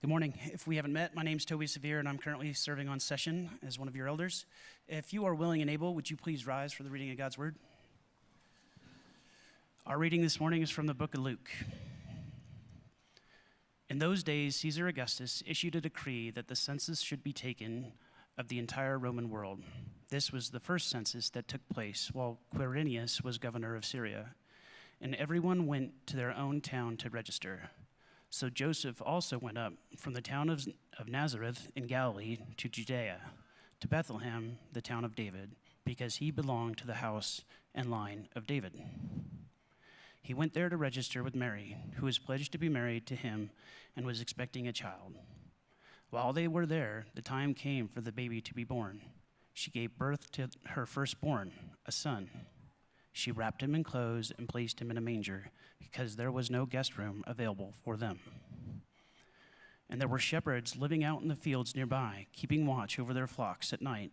Good morning. If we haven't met, my name's Toby Severe, and I'm currently serving on session as one of your elders. If you are willing and able, would you please rise for the reading of God's Word? Our reading this morning is from the book of Luke. In those days, Caesar Augustus issued a decree that the census should be taken of the entire Roman world. This was the first census that took place while Quirinius was governor of Syria, and everyone went to their own town to register. So Joseph also went up from the town of Nazareth in Galilee to Judea, to Bethlehem, the town of David, because he belonged to the house and line of David. He went there to register with Mary, who was pledged to be married to him and was expecting a child. While they were there, the time came for the baby to be born. She gave birth to her firstborn, a son. She wrapped him in clothes and placed him in a manger, because there was no guest room available for them. And there were shepherds living out in the fields nearby, keeping watch over their flocks at night.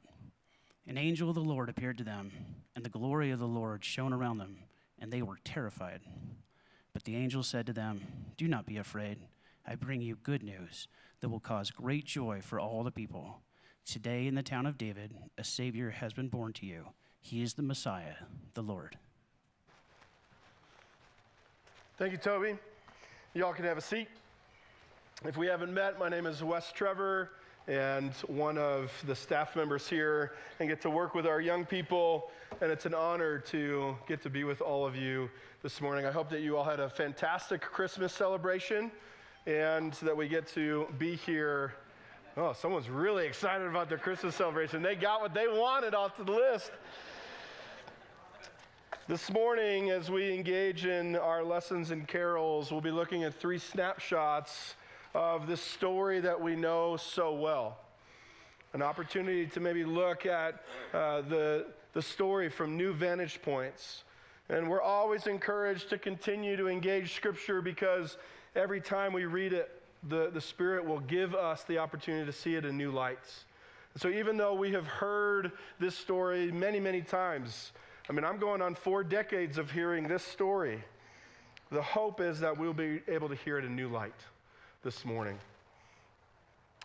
An angel of the Lord appeared to them, and the glory of the Lord shone around them, and they were terrified. But the angel said to them, "Do not be afraid. I bring you good news that will cause great joy for all the people. Today in the town of David, a Savior has been born to you. He is the Messiah, the Lord." Thank you, Toby. Y'all can have a seat. If we haven't met, my name is Wes Trevor, and one of the staff members here, and get to work with our young people, and it's an honor to get to be with all of you this morning. I hope that you all had a fantastic Christmas celebration, and that we get to be here. Oh, someone's really excited about their Christmas celebration. They got what they wanted off the list. This morning, as we engage in our lessons and carols, we'll be looking at 3 snapshots of this story that we know so well. An opportunity to maybe look at the story from new vantage points. And we're always encouraged to continue to engage Scripture, because every time we read it, the Spirit will give us the opportunity to see it in new lights. So even though we have heard this story many, many times, I'm going on 4 decades of hearing this story. The hope is that we'll be able to hear it in new light this morning.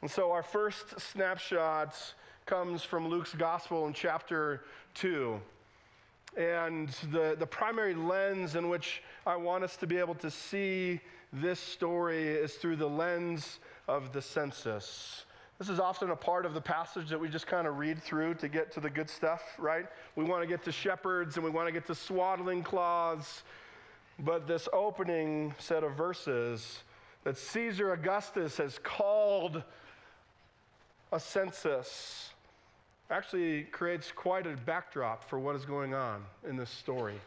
And so our first snapshot comes from Luke's Gospel in chapter 2. And the primary lens in which I want us to be able to see this story is through the lens of the census. This is often a part of the passage that we just kind of read through to get to the good stuff, right? We want to get to shepherds and we want to get to swaddling cloths. But this opening set of verses that Caesar Augustus has called a census actually creates quite a backdrop for what is going on in this story.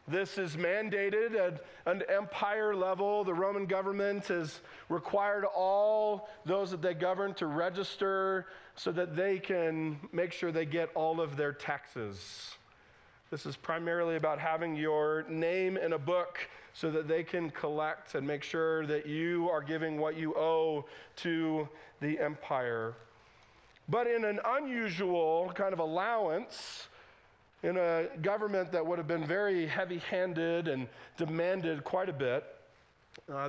This is mandated at an empire level. The Roman government has required all those that they govern to register so that they can make sure they get all of their taxes. This is primarily about having your name in a book so that they can collect and make sure that you are giving what you owe to the empire. But in an unusual kind of allowance, in a government that would have been very heavy-handed and demanded quite a bit,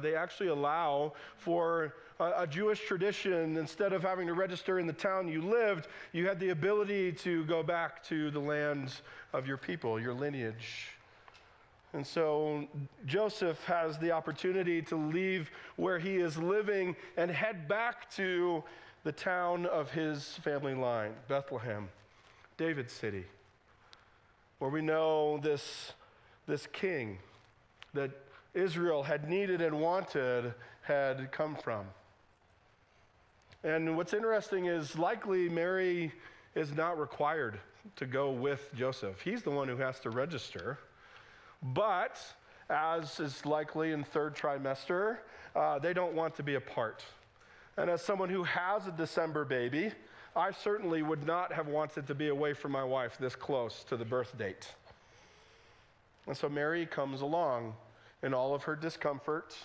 they actually allow for a Jewish tradition. Instead of having to register in the town you lived, you had the ability to go back to the land of your people, your lineage. And so Joseph has the opportunity to leave where he is living and head back to the town of his family line, Bethlehem, David's city, where we know this king that Israel had needed and wanted had come from. And what's interesting is likely Mary is not required to go with Joseph. He's the one who has to register. But as is likely in 3rd trimester, they don't want to be apart. And as someone who has a December baby, I certainly would not have wanted to be away from my wife this close to the birth date. And so Mary comes along in all of her discomfort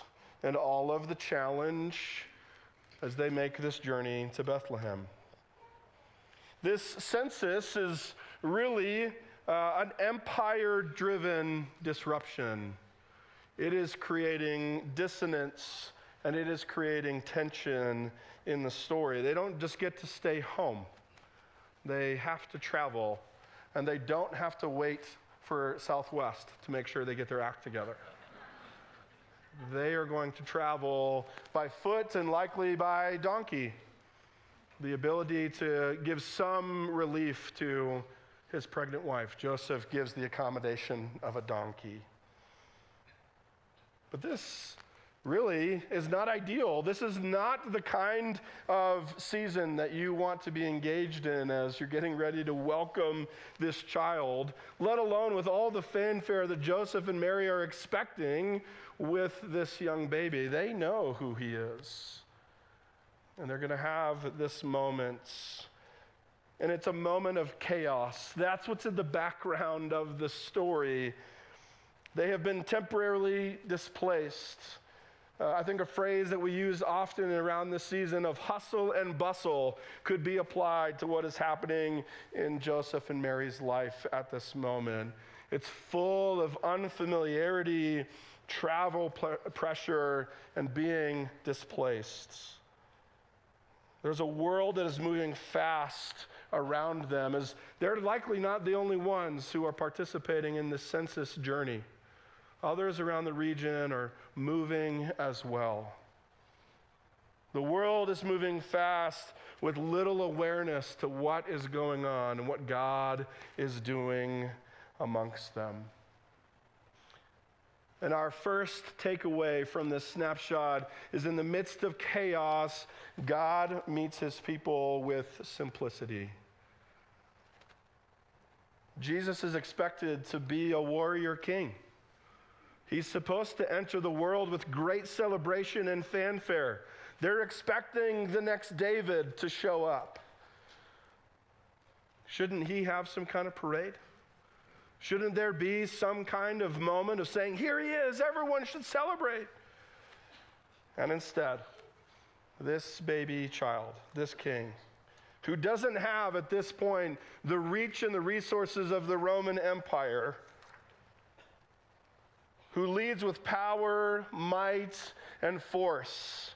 and all of the challenge as they make this journey to Bethlehem. This census is really an empire-driven disruption. It is creating dissonance and it is creating tension in the story. They don't just get to stay home. They have to travel, and they don't have to wait for Southwest to make sure they get their act together. They are going to travel by foot and likely by donkey. The ability to give some relief to his pregnant wife. Joseph gives the accommodation of a donkey. But this really is not ideal. This is not the kind of season that you want to be engaged in as you're getting ready to welcome this child, let alone with all the fanfare that Joseph and Mary are expecting with this young baby. They know who he is. And they're going to have this moment. And it's a moment of chaos. That's what's in the background of the story. They have been temporarily displaced. I think a phrase that we use often around this season of hustle and bustle could be applied to what is happening in Joseph and Mary's life at this moment. It's full of unfamiliarity, travel pressure, and being displaced. There's a world that is moving fast around them, as they're likely not the only ones who are participating in this census journey. Others around the region are moving as well. The world is moving fast with little awareness to what is going on and what God is doing amongst them. And our first takeaway from this snapshot is in the midst of chaos, God meets his people with simplicity. Jesus is expected to be a warrior king. He's supposed to enter the world with great celebration and fanfare. They're expecting the next David to show up. Shouldn't he have some kind of parade? Shouldn't there be some kind of moment of saying, here he is, everyone should celebrate? And instead, this baby child, this king, who doesn't have at this point the reach and the resources of the Roman Empire, who leads with power, might, and force.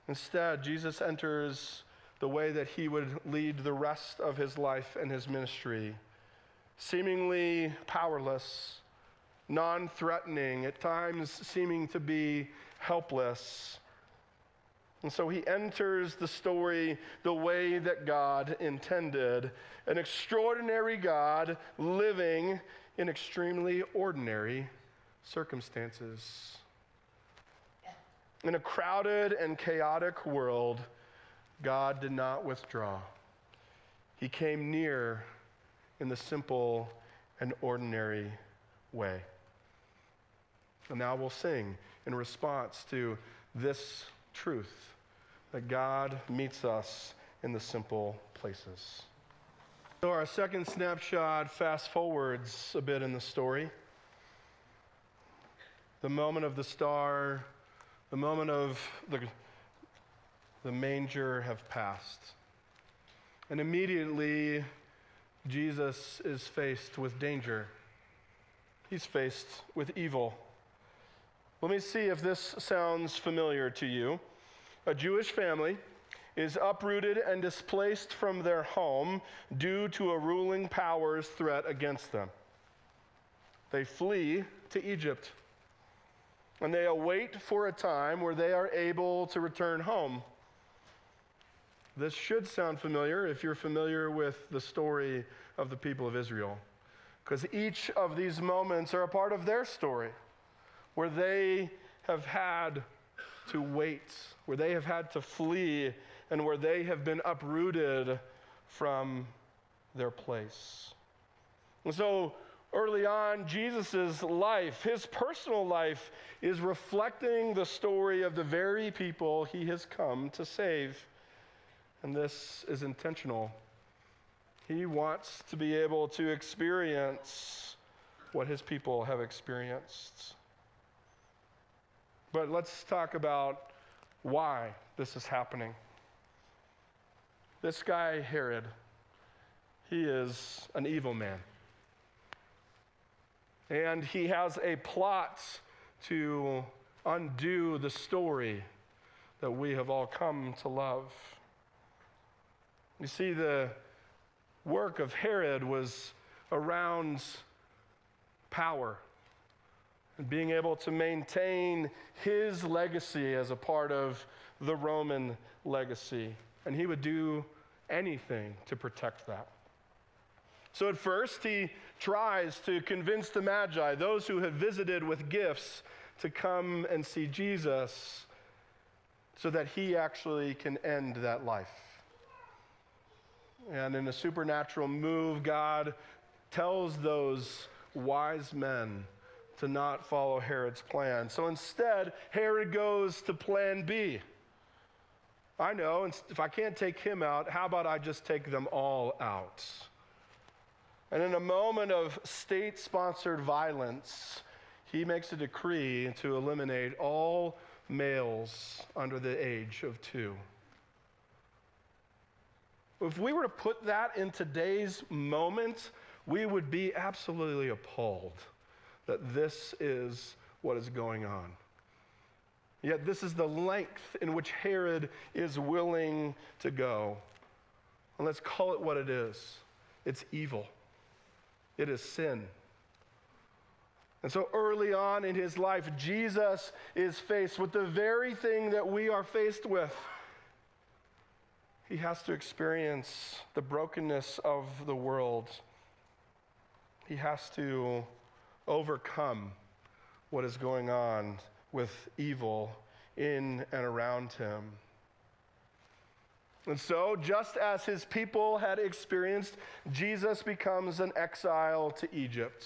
Instead, Jesus enters the way that he would lead the rest of his life and his ministry, seemingly powerless, non-threatening, at times seeming to be helpless. And so he enters the story the way that God intended, an extraordinary God living in extremely ordinary circumstances. In a crowded and chaotic world, God did not withdraw. He came near in the simple and ordinary way. And now we'll sing in response to this truth, that God meets us in the simple places. So our second snapshot fast forwards a bit in the story. The moment of the star, the moment of the manger have passed. And immediately, Jesus is faced with danger. He's faced with evil. Let me see if this sounds familiar to you. A Jewish family is uprooted and displaced from their home due to a ruling power's threat against them. They flee to Egypt, and they await for a time where they are able to return home. This should sound familiar if you're familiar with the story of the people of Israel, because each of these moments are a part of their story, where they have had to wait, where they have had to flee, and where they have been uprooted from their place. And so early on, Jesus' life, his personal life, is reflecting the story of the very people he has come to save. And this is intentional. He wants to be able to experience what his people have experienced. But let's talk about why this is happening. This guy, Herod, he is an evil man. And he has a plot to undo the story that we have all come to love. You see, the work of Herod was around power and being able to maintain his legacy as a part of the Roman legacy. And he would do anything to protect that. So at first, he tries to convince the Magi, those who have visited with gifts, to come and see Jesus so that he actually can end that life. And in a supernatural move, God tells those wise men to not follow Herod's plan. So instead, Herod goes to plan B. I know, if I can't take him out, how about I just take them all out? And in a moment of state-sponsored violence, he makes a decree to eliminate all males under the age of 2. If we were to put that in today's moment, we would be absolutely appalled that this is what is going on. Yet this is the length in which Herod is willing to go. And let's call it what it is. It's evil. It is sin. And so early on in his life, Jesus is faced with the very thing that we are faced with. He has to experience the brokenness of the world. He has to overcome what is going on with evil in and around him. And so, just as his people had experienced, Jesus becomes an exile to Egypt,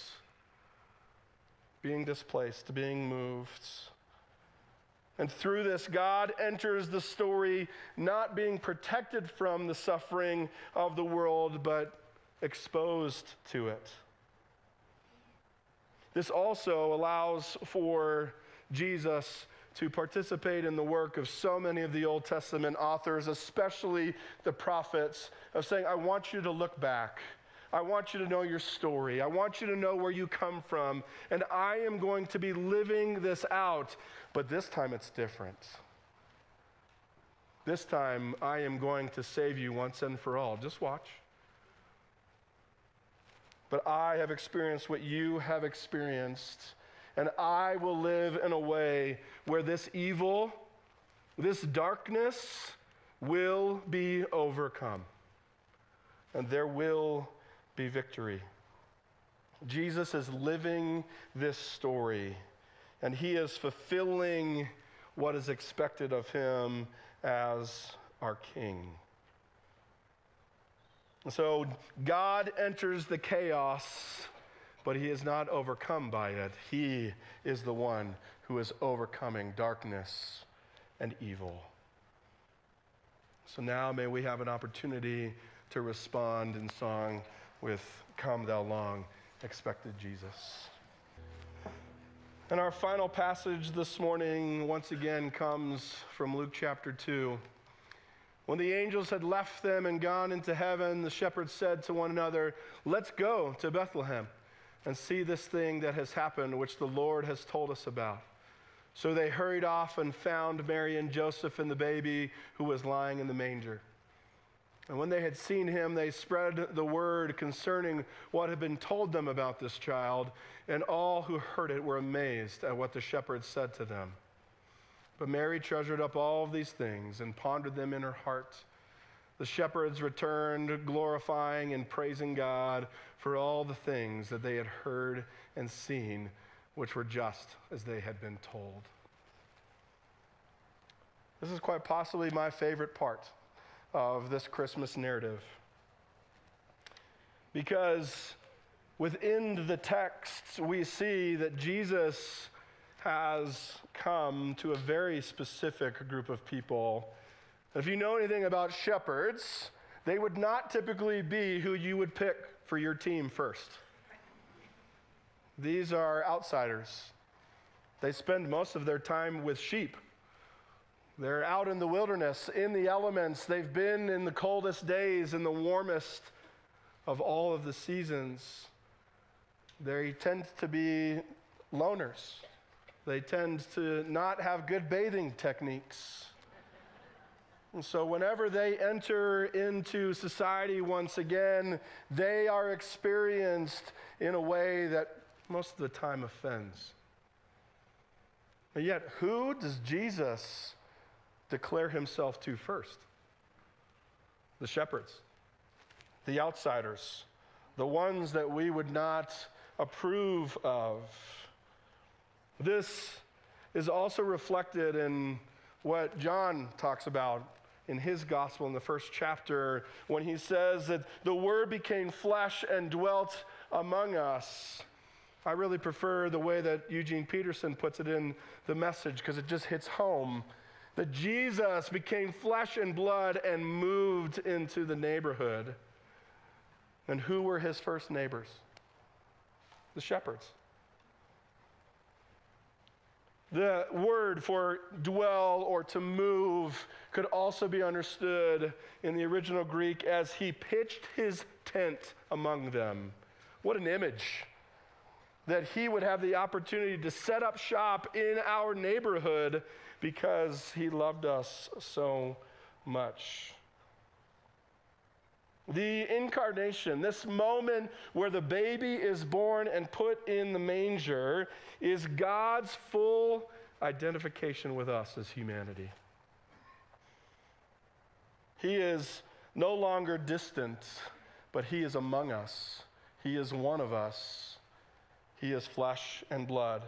being displaced, being moved. And through this, God enters the story not being protected from the suffering of the world, but exposed to it. This also allows for Jesus to participate in the work of so many of the Old Testament authors, especially the prophets, of saying, I want you to look back. I want you to know your story. I want you to know where you come from. And I am going to be living this out. But this time it's different. This time I am going to save you once and for all. Just watch. But I have experienced what you have experienced. And I will live in a way where this evil, this darkness will be overcome. And there will be victory. Jesus is living this story, and he is fulfilling what is expected of him as our King. So God enters the chaos, but he is not overcome by it. He is the one who is overcoming darkness and evil. So now may we have an opportunity to respond in song with Come Thou Long Expected Jesus. And our final passage this morning once again comes from Luke chapter 2. When the angels had left them and gone into heaven, the shepherds said to one another, let's go to Bethlehem and see this thing that has happened, which the Lord has told us about. So they hurried off and found Mary and Joseph and the baby who was lying in the manger. And when they had seen him, they spread the word concerning what had been told them about this child, and all who heard it were amazed at what the shepherds said to them. But Mary treasured up all of these things and pondered them in her heart. The shepherds returned, glorifying and praising God for all the things that they had heard and seen, which were just as they had been told. This is quite possibly my favorite part of this Christmas narrative, because within the texts we see that Jesus has come to a very specific group of people. If you know anything about shepherds, they would not typically be who you would pick for your team first. These are outsiders. They spend most of their time with sheep. They're out in the wilderness, in the elements. They've been in the coldest days, in the warmest of all of the seasons. They tend to be loners. They tend to not have good bathing techniques. And so whenever they enter into society once again, they are experienced in a way that most of the time offends. And yet, who does Jesus declare himself to first? The shepherds, the outsiders, the ones that we would not approve of. This is also reflected in what John talks about in his gospel in the first chapter, when he says that the Word became flesh and dwelt among us. I really prefer the way that Eugene Peterson puts it in the Message, because it just hits home. That Jesus became flesh and blood and moved into the neighborhood. And who were his first neighbors? The shepherds. The word for dwell or to move could also be understood in the original Greek as he pitched his tent among them. What an image. That he would have the opportunity to set up shop in our neighborhood because he loved us so much. The incarnation, this moment where the baby is born and put in the manger, is God's full identification with us as humanity. He is no longer distant, but he is among us. He is one of us. He is flesh and blood.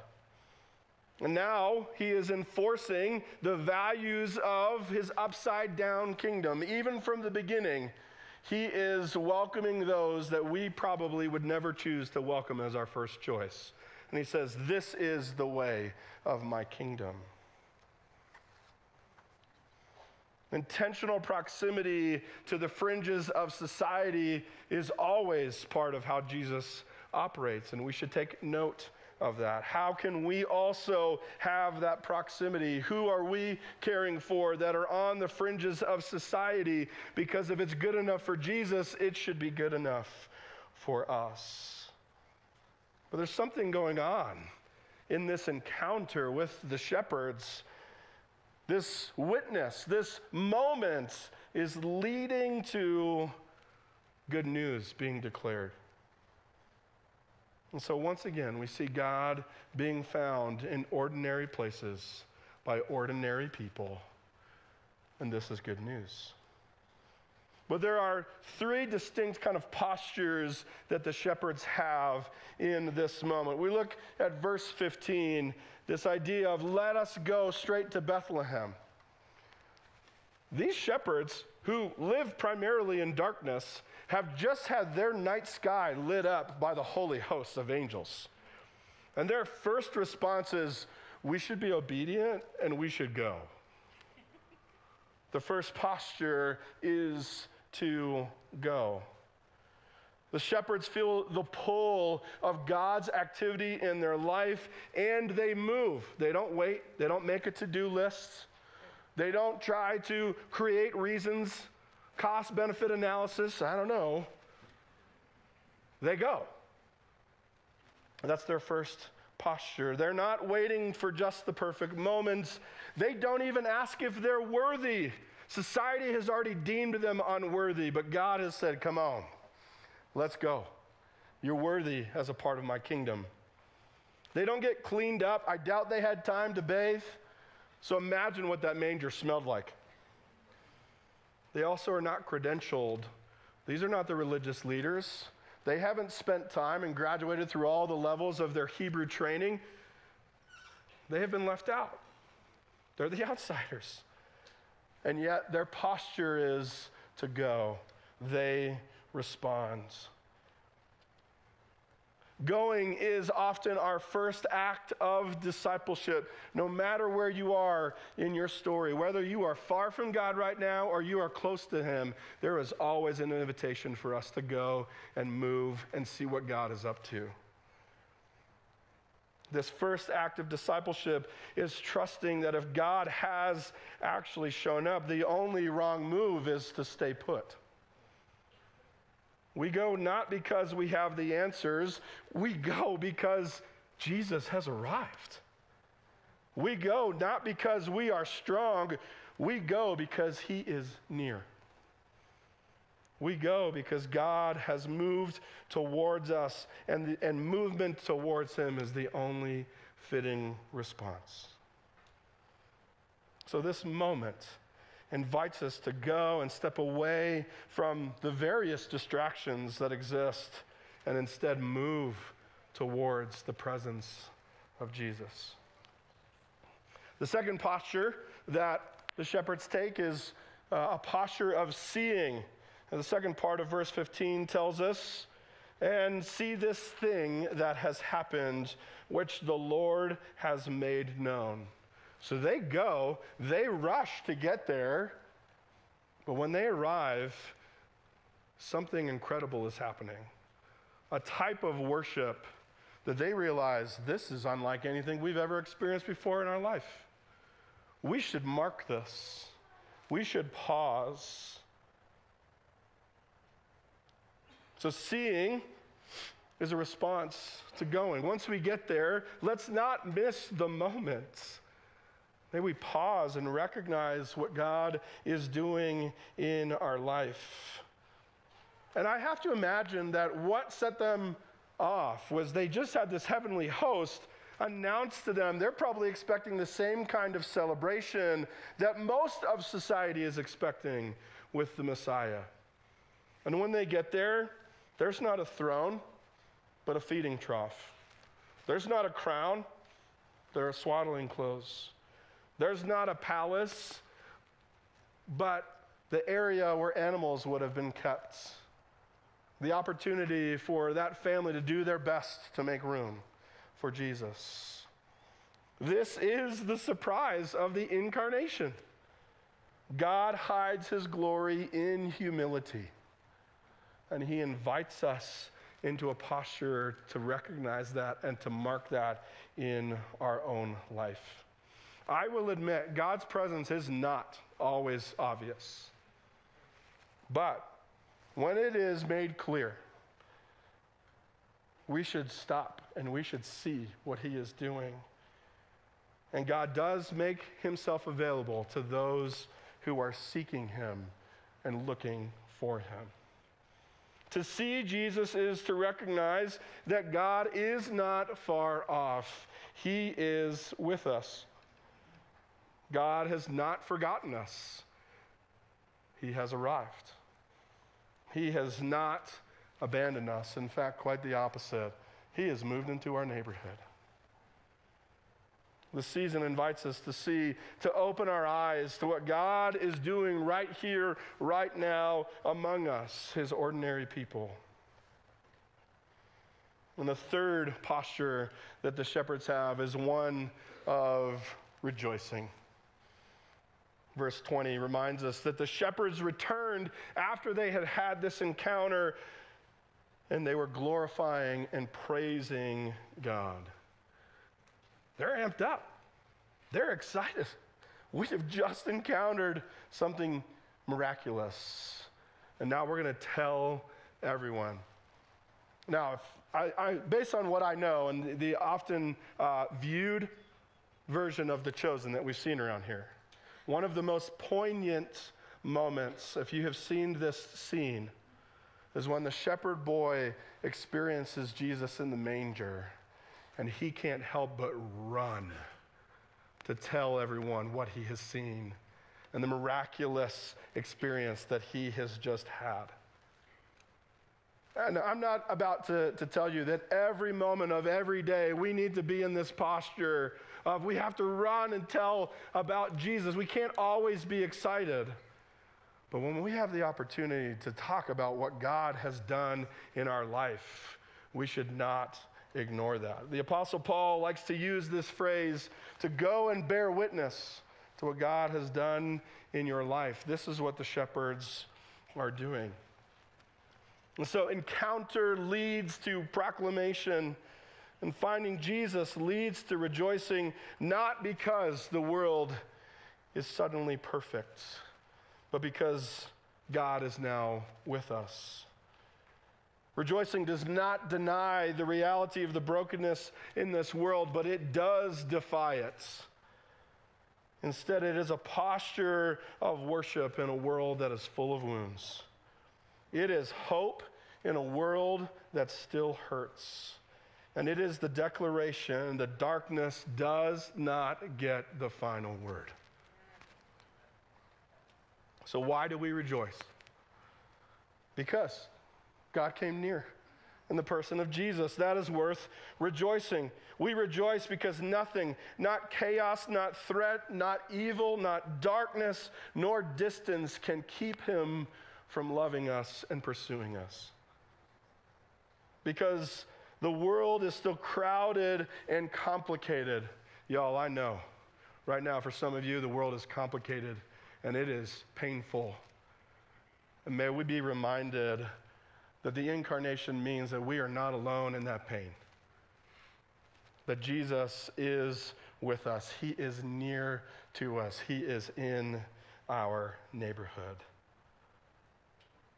And now he is enforcing the values of his upside-down kingdom. Even from the beginning, he is welcoming those that we probably would never choose to welcome as our first choice. And he says, this is the way of my kingdom. Intentional proximity to the fringes of society is always part of how Jesus operates, and we should take note of that. How can we also have that proximity? Who are we caring for that are on the fringes of society? Because if it's good enough for Jesus, it should be good enough for us. But there's something going on in this encounter with the shepherds. This witness, this moment is leading to good news being declared. And so once again, we see God being found in ordinary places by ordinary people. And this is good news. But there are three distinct kind of postures that the shepherds have in this moment. We look at verse 15, this idea of let us go straight to Bethlehem. These shepherds, who live primarily in darkness, have just had their night sky lit up by the holy hosts of angels. And their first response is, we should be obedient and we should go. The first posture is to go. The shepherds feel the pull of God's activity in their life, and they move. They don't wait. They don't make a to-do list. They don't try to create reasons, cost-benefit analysis, I don't know. They go. And that's their first posture. They're not waiting for just the perfect moments. They don't even ask if they're worthy. Society has already deemed them unworthy, but God has said, come on, let's go. You're worthy as a part of my kingdom. They don't get cleaned up. I doubt they had time to bathe. So imagine what that manger smelled like. They also are not credentialed. These are not the religious leaders. They haven't spent time and graduated through all the levels of their Hebrew training. They have been left out. They're the outsiders. And yet their posture is to go. They respond. Going is often our first act of discipleship, no matter where you are in your story. Whether you are far from God right now or you are close to him, there is always an invitation for us to go and move and see what God is up to. This first act of discipleship is trusting that if God has actually shown up, the only wrong move is to stay put. We go not because we have the answers, we go because Jesus has arrived. We go not because we are strong, we go because he is near. We go because God has moved towards us, and movement towards him is the only fitting response. So this moment invites us to go and step away from the various distractions that exist and instead move towards the presence of Jesus. The second posture that the shepherds take is a posture of seeing. And the second part of verse 15 tells us, "And see this thing that has happened, which the Lord has made known." So they go, they rush to get there, but when they arrive, something incredible is happening. A type of worship that they realize this is unlike anything we've ever experienced before in our life. We should mark this. We should pause. So seeing is a response to going. Once we get there, let's not miss the moment. May we pause and recognize what God is doing in our life. And I have to imagine that what set them off was they just had this heavenly host announced to them. They're probably expecting the same kind of celebration that most of society is expecting with the Messiah. And when they get there, there's not a throne, but a feeding trough. There's not a crown, there are swaddling clothes. There's not a palace, but the area where animals would have been kept. The opportunity for that family to do their best to make room for Jesus. This is the surprise of the incarnation. God hides his glory in humility, and he invites us into a posture to recognize that and to mark that in our own life. I will admit, God's presence is not always obvious. But when it is made clear, we should stop and we should see what he is doing. And God does make himself available to those who are seeking him and looking for him. To see Jesus is to recognize that God is not far off. He is with us. God has not forgotten us. He has arrived. He has not abandoned us. In fact, quite the opposite. He has moved into our neighborhood. The season invites us to see, to open our eyes to what God is doing right here, right now, among us, his ordinary people. And the third posture that the shepherds have is one of rejoicing. Verse 20 reminds us that the shepherds returned after they had had this encounter, and they were glorifying and praising God. They're amped up. They're excited. We have just encountered something miraculous, and now we're going to tell everyone. Now, if based on what I know and the often viewed version of The Chosen that we've seen around here, one of the most poignant moments, if you have seen this scene, is when the shepherd boy experiences Jesus in the manger, and he can't help but run to tell everyone what he has seen and the miraculous experience that he has just had. And I'm not about to tell you that every moment of every day we need to be in this posture of we have to run and tell about Jesus. We can't always be excited. But when we have the opportunity to talk about what God has done in our life, we should not ignore that. The Apostle Paul likes to use this phrase to go and bear witness to what God has done in your life. This is what the shepherds are doing. And so encounter leads to proclamation, and finding Jesus leads to rejoicing, not because the world is suddenly perfect, but because God is now with us. Rejoicing does not deny the reality of the brokenness in this world, but it does defy it. Instead, it is a posture of worship in a world that is full of wounds. It is hope in a world that still hurts. And it is the declaration that darkness does not get the final word. So why do we rejoice? Because God came near in the person of Jesus. That is worth rejoicing. We rejoice because nothing, not chaos, not threat, not evil, not darkness, nor distance can keep him from loving us and pursuing us. Because the world is still crowded and complicated. Y'all, I know. Right now, for some of you, the world is complicated and it is painful. And may we be reminded that the incarnation means that we are not alone in that pain. That Jesus is with us. He is near to us. He is in our neighborhood.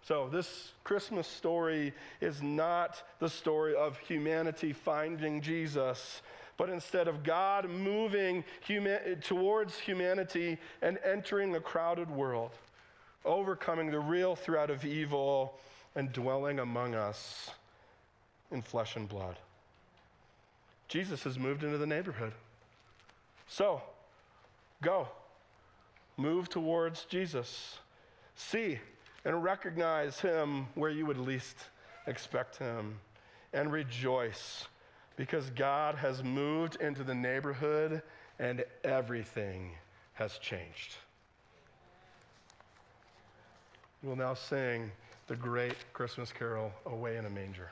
So this Christmas story is not the story of humanity finding Jesus, but instead of God moving towards humanity and entering a crowded world, overcoming the real threat of evil and dwelling among us in flesh and blood. Jesus has moved into the neighborhood. So, go. Move towards Jesus. See and recognize him where you would least expect him. And rejoice because God has moved into the neighborhood and everything has changed. We'll now sing the great Christmas carol, Away in a Manger.